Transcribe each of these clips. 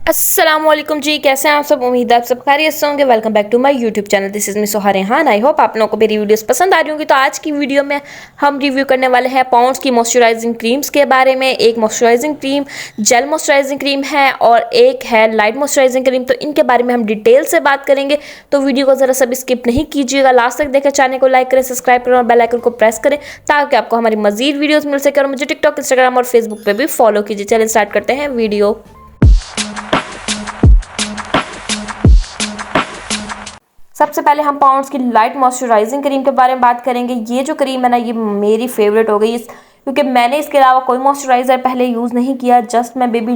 अस्सलामुअलैकुम जी, कैसे हैं आप सब। उम्मीद है आप सब खैरियत से होंगे। Welcome back to my YouTube channel. This is me Soha Rehan. I hope आप लोगों को मेरी वीडियोस पसंद आ रही होंगी। तो आज की वीडियो में हम रिव्यू करने वाले हैं पॉन्ड्स की मॉइस्चराइजिंग क्रीम्स के बारे में। एक moisturising cream gel moisturising cream है और एक है लाइट मॉइस्चराइजिंग क्रीम। तो इनके बारे में हम डिटेल से बात करेंगे, तो वीडियो को ज़रा सब स्किप नहीं कीजिएगा, लास्ट तक देखें। चैनल को लाइक करें, सब्सक्राइब करें और बेल आइकन को प्रेस करें ताकि आपको हमारी मजीद वीडियोज़ मिल सके। और मुझे टिकटॉक, इंस्टाग्राम और फेसबुक पर भी फॉलो कीजिए। चलिए स्टार्ट करते हैं वीडियो। सबसे पहले हम पॉन्ड्स की लाइट मॉइस्चराइजिंग क्रीम के बारे में बात करेंगे। ये जो क्रीम है ना, ये मेरी फेवरेट हो गई क्योंकि मैंने इसके अलावा कोई मॉइस्चराइज़र पहले यूज़ नहीं किया। जस्ट मैं बेबी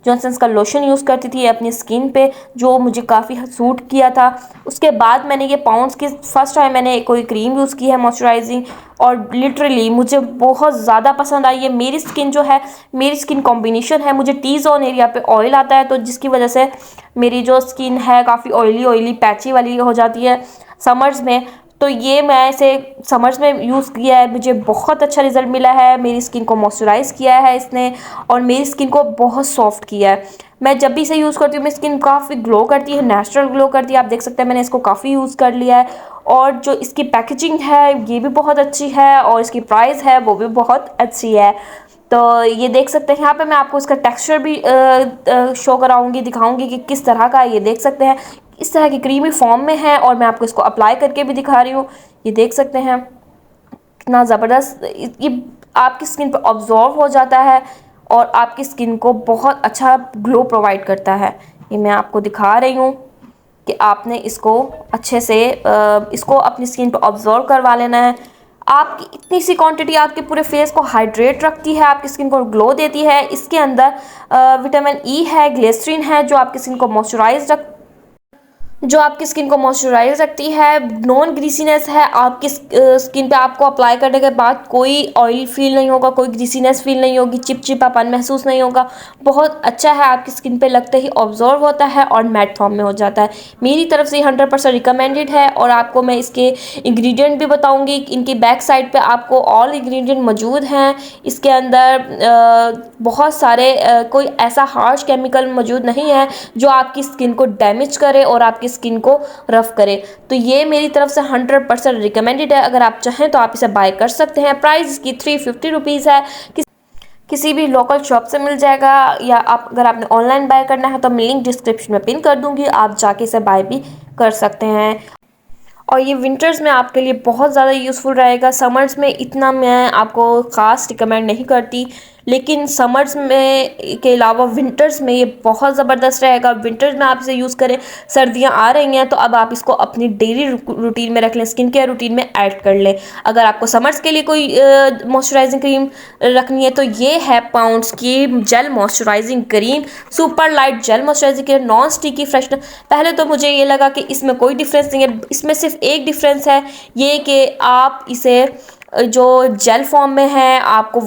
जॉनसन्स का लोशन यूज़ करती थी अपनी स्किन पे, जो मुझे काफ़ी सूट किया था। उसके बाद मैंने ये पॉन्ड्स की फर्स्ट टाइम मैंने कोई क्रीम यूज़ की है मॉइस्चराइजिंग, और लिटरली मुझे बहुत ज़्यादा पसंद आई है। मेरी स्किन जो है, मेरी स्किन कॉम्बिनेशन है, मुझे टी जोन एरिया पे ऑयल आता है, तो जिसकी वजह से मेरी जो स्किन है काफ़ी ऑयली ऑयली पैची वाली हो जाती है समर्स में। तो ये मैं इसे समर्स में यूज़ किया है, मुझे बहुत अच्छा रिजल्ट मिला है। मेरी स्किन को मॉइस्चराइज़ किया है इसने और मेरी स्किन को बहुत सॉफ्ट किया है। मैं जब भी इसे यूज़ करती हूँ मेरी स्किन काफ़ी ग्लो करती है, नेचुरल ग्लो करती है। आप देख सकते हैं मैंने इसको काफ़ी यूज़ कर लिया है। और जो इसकी पैकेजिंग है ये भी बहुत अच्छी है और इसकी प्राइस है वो भी बहुत अच्छी है। तो ये देख सकते हैं, यहाँ पे मैं आपको इसका टेक्सचर भी शो कराऊंगी, दिखाऊंगी कि किस तरह का है। ये देख सकते हैं इस तरह की क्रीमी फॉर्म में है और मैं आपको इसको अप्लाई करके भी दिखा रही हूँ। ये देख सकते हैं कितना ज़बरदस्त ये आपकी स्किन पर ऑब्जॉर्व हो जाता है और आपकी स्किन को बहुत अच्छा ग्लो प्रोवाइड करता है। ये मैं आपको दिखा रही हूँ कि आपने इसको अच्छे से इसको अपनी स्किन पर ऑब्जर्व करवा लेना है। आपकी इतनी सी क्वांटिटी आपके पूरे फेस को हाइड्रेट रखती है, आपकी स्किन को ग्लो देती है। इसके अंदर विटामिन ई है, ग्लिसरीन है, जो आपकी स्किन को मॉइस्चराइज रखती है। नॉन ग्रीसीनेस है, आपकी स्किन पे आपको अप्लाई करने के बाद कोई ऑयल फील नहीं होगा, कोई ग्रीसीनेस फील नहीं होगी, चिपचिपापन महसूस नहीं होगा। बहुत अच्छा है, आपकी स्किन पे लगते ही ऑब्जॉर्व होता है और मैट फॉर्म में हो जाता है। मेरी तरफ से 100% रिकमेंडेड है। और आपको मैं इसके इंग्रेडिएंट भी बताऊंगी। इनकी बैक साइड पे आपको ऑल इंग्रेडिएंट मौजूद हैं। इसके अंदर बहुत सारे कोई ऐसा हार्श केमिकल मौजूद नहीं है जो आपकी स्किन को डैमेज करे और आपकी स्किन को रफ करे। तो ये मेरी तरफ से 100% रिकमेंडेड है। अगर आप चाहें तो आप इसे बाय कर सकते हैं। प्राइस इसकी 350 रुपीज़ है। किसी भी लोकल शॉप से मिल जाएगा, या आप अगर आपने ऑनलाइन बाय करना है तो मैं लिंक डिस्क्रिप्शन में पिन कर दूंगी, आप जाके इसे बाय भी कर सकते हैं। और ये विंटर्स में आपके लिए बहुत ज़्यादा यूज़फुल रहेगा। समर्स में इतना मैं आपको ख़ास रिकमेंड नहीं करती, लेकिन समर्स में के अलावा विंटर्स में ये बहुत ज़बरदस्त रहेगा। विंटर्स में आप इसे यूज़ करें, सर्दियाँ आ रही हैं तो अब आप इसको अपनी डेली रूटीन में रख लें, स्किन केयर रूटीन में ऐड कर लें। अगर आपको समर्स के लिए कोई मॉइस्चराइजिंग क्रीम रखनी है तो ये है पाउंड्स की gel moisturising cream, super light gel moisturising cream, non sticky freshener. पहले तो मुझे ये लगा कि इसमें कोई डिफरेंस नहीं है, इसमें सिर्फ एक डिफरेंस है ये कि आप इसे जो जेल फॉर्म में है आपको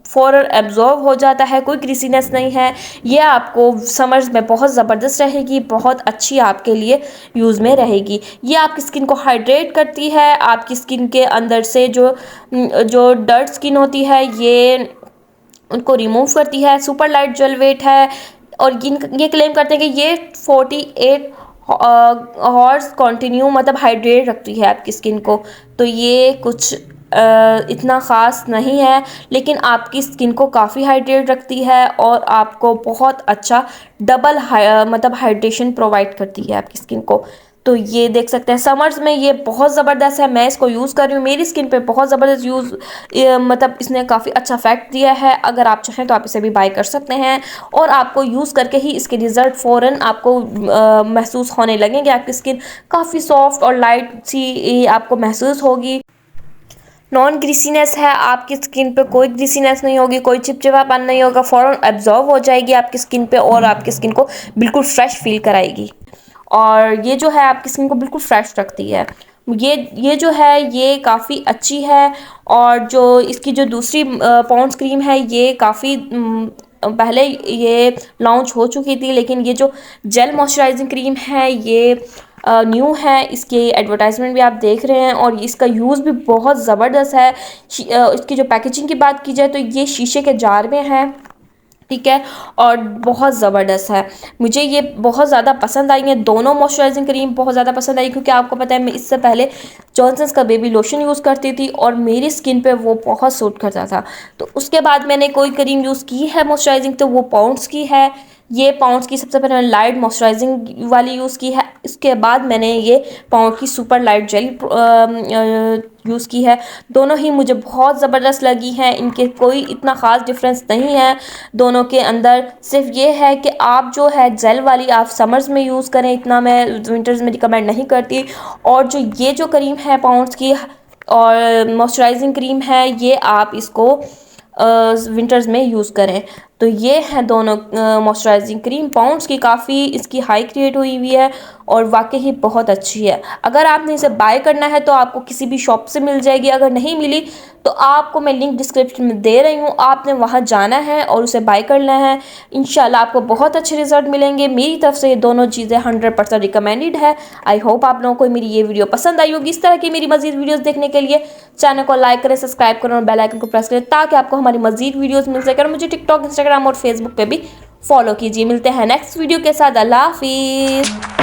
फ़ौरन एब्जॉर्ब हो जाता है, कोई ग्रीसीनेस नहीं है। ये आपको समर्स में बहुत ज़बरदस्त रहेगी, बहुत अच्छी आपके लिए यूज़ में रहेगी। ये आपकी स्किन को हाइड्रेट करती है, आपकी स्किन के अंदर से जो जो डर्ट स्किन होती है ये उनको रिमूव करती है। सुपर लाइट जेल वेट है और ये क्लेम करते हैं कि ये 48 हॉर्स कंटिन्यू मतलब हाइड्रेट रखती है आपकी स्किन को। तो ये कुछ इतना ख़ास नहीं है, लेकिन आपकी स्किन को काफ़ी हाइड्रेट रखती है और आपको बहुत अच्छा डबल मतलब हाइड्रेशन प्रोवाइड करती है आपकी स्किन को। तो ये देख सकते हैं समर्स में ये बहुत ज़बरदस्त है। मैं इसको यूज़ कर रही हूँ, मेरी स्किन पे बहुत ज़बरदस्त मतलब इसने काफ़ी अच्छा इफेक्ट दिया है। अगर आप चाहें तो आप इसे भी बाय कर सकते हैं और आपको यूज़ करके ही इसके रिज़ल्ट फ़ौरन आपको महसूस होने लगेंगे। आपकी स्किन काफ़ी सॉफ्ट और लाइट सी आपको महसूस होगी। नॉन ग्रीसीनेस है, आपकी स्किन पे कोई ग्रीसीनेस नहीं होगी, कोई चिपचिपापन नहीं होगा, फ़ौरन एब्जॉर्ब हो जाएगी आपकी स्किन पे और आपकी स्किन को बिल्कुल फ्रेश फील कराएगी। और ये जो है आपकी स्किन को बिल्कुल फ्रेश रखती है। ये जो है ये काफ़ी अच्छी है। और जो इसकी जो दूसरी पॉन्ड्स क्रीम है ये काफ़ी पहले ये लॉन्च हो चुकी थी, लेकिन ये जो जेल मॉइस्चराइजिंग क्रीम है ये न्यू है। इसकी एडवर्टाइजमेंट भी आप देख रहे हैं और इसका यूज़ भी बहुत ज़बरदस्त है। इसकी जो पैकेजिंग की बात की जाए तो ये शीशे के जार में है ठीक है, और बहुत ज़बरदस्त है। मुझे ये बहुत ज़्यादा पसंद आई है, दोनों मॉइस्चराइजिंग क्रीम बहुत ज़्यादा पसंद आई, क्योंकि आपको पता है मैं इससे पहले जॉनसन्स का बेबी लोशन यूज़ करती थी और मेरी स्किन पे वो बहुत सूट करता था। तो उसके बाद मैंने कोई क्रीम यूज़ की है मॉइस्चराइजिंग, तो वो पॉन्ड्स की है। ये पॉन्ड्स की सबसे पहले मैंने लाइट मॉइस्चराइजिंग वाली यूज़ की है, इसके बाद मैंने ये पॉन्ड की सुपर लाइट जेल यूज़ की है। दोनों ही मुझे बहुत ज़बरदस्त लगी हैं, इनके कोई इतना ख़ास डिफरेंस नहीं है दोनों के अंदर। सिर्फ ये है कि आप जो है जेल वाली आप समर्स में यूज़ करें, इतना मैं विंटर्स में रिकमेंड नहीं करती। और जो ये जो क्रीम है पॉन्ड्स की और मॉइस्चराइजिंग क्रीम है, ये आप इसको विंटर्स में यूज़ करें। तो ये हैं दोनों मॉइस्चराइजिंग क्रीम, पॉन्ड्स की काफ़ी इसकी हाई क्रिएट हुई हुई है और वाकई ही बहुत अच्छी है। अगर आपने इसे बाय करना है तो आपको किसी भी शॉप से मिल जाएगी, अगर नहीं मिली तो आपको मैं लिंक डिस्क्रिप्शन में दे रही हूँ, आपने वहाँ जाना है और उसे बाय करना है। इंशाल्लाह आपको बहुत अच्छे रिजल्ट मिलेंगे। मेरी तरफ से ये दोनों चीज़ें 100% रिकमेंडेड है। आई होप आप लोगों को मेरी ये वीडियो पसंद आई होगी। इस तरह की मेरी मजीद वीडियोज़ देखने के लिए चैनल को लाइक करें, सब्सक्राइब करें और बेल आइकन को प्रेस करें, ताकि आपको हमारी मजीद वीडियोज़ मिल सके। और मुझे टिकटॉक, इंस्टाग्राम और फेसबुक पे भी फॉलो कीजिए। मिलते हैं नेक्स्ट वीडियो के साथ। अल्लाह हाफिज़।